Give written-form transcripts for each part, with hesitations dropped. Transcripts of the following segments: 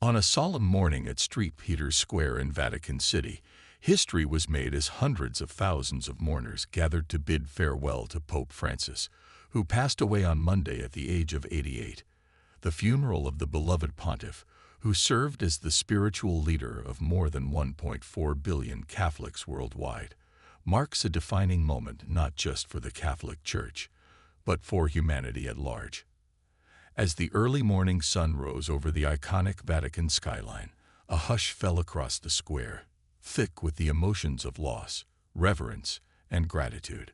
On a solemn morning at St. Peter's Square in Vatican City, history was made as hundreds of thousands of mourners gathered to bid farewell to Pope Francis, who passed away on Monday at the age of 88. The funeral of the beloved pontiff, who served as the spiritual leader of more than 1.4 billion Catholics worldwide, marks a defining moment not just for the Catholic Church, but for humanity at large. As the early morning sun rose over the iconic Vatican skyline, a hush fell across the square, thick with the emotions of loss, reverence, and gratitude.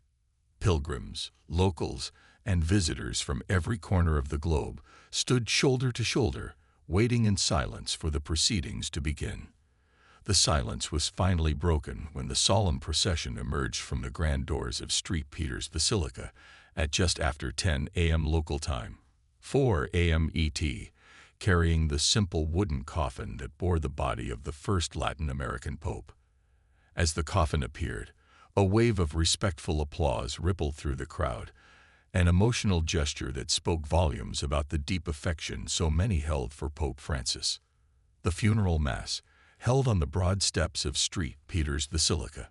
Pilgrims, locals, and visitors from every corner of the globe stood shoulder to shoulder, waiting in silence for the proceedings to begin. The silence was finally broken when the solemn procession emerged from the grand doors of St. Peter's Basilica at just after 10 a.m. local time, 4 a.m. ET, carrying the simple wooden coffin that bore the body of the first Latin American pope. As the coffin appeared, a wave of respectful applause rippled through the crowd, an emotional gesture that spoke volumes about the deep affection so many held for Pope Francis. The funeral mass, held on the broad steps of St. Peter's Basilica,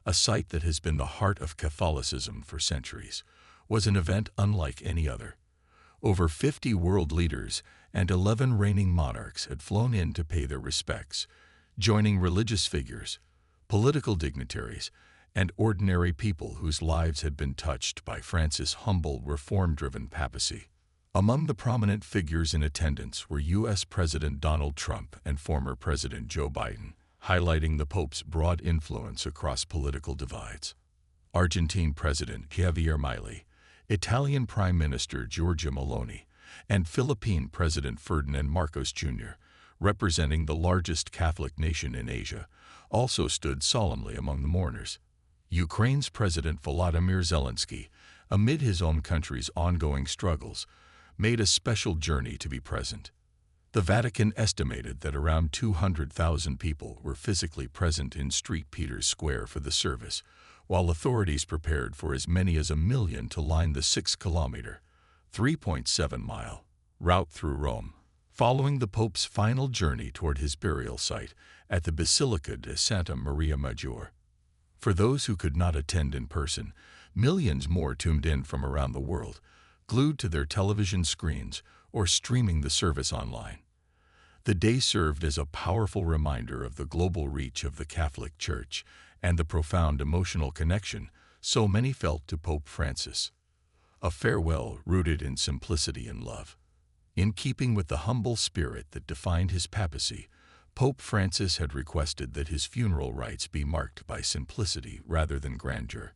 a site that has been the heart of Catholicism for centuries, was an event unlike any other. Over 50 world leaders and 11 reigning monarchs had flown in to pay their respects, joining religious figures, political dignitaries, and ordinary people whose lives had been touched by Francis' humble, reform-driven papacy. Among the prominent figures in attendance were U.S. President Donald Trump and former President Joe Biden, highlighting the Pope's broad influence across political divides. Argentine President Javier Milei, Italian Prime Minister Giorgia Meloni, and Philippine President Ferdinand Marcos Jr., representing the largest Catholic nation in Asia, also stood solemnly among the mourners. Ukraine's President Volodymyr Zelensky, amid his own country's ongoing struggles, made a special journey to be present. The Vatican estimated that around 200,000 people were physically present in St. Peter's Square for the service, while authorities prepared for as many as 1 million to line the 6-kilometer, 3.7-mile route through Rome, following the Pope's final journey toward his burial site at the Basilica de Santa Maria Maggiore. For those who could not attend in person, millions more tuned in from around the world, glued to their television screens or streaming the service online. The day served as a powerful reminder of the global reach of the Catholic Church and the profound emotional connection so many felt to Pope Francis. A farewell rooted in simplicity and love. In keeping with the humble spirit that defined his papacy, Pope Francis had requested that his funeral rites be marked by simplicity rather than grandeur.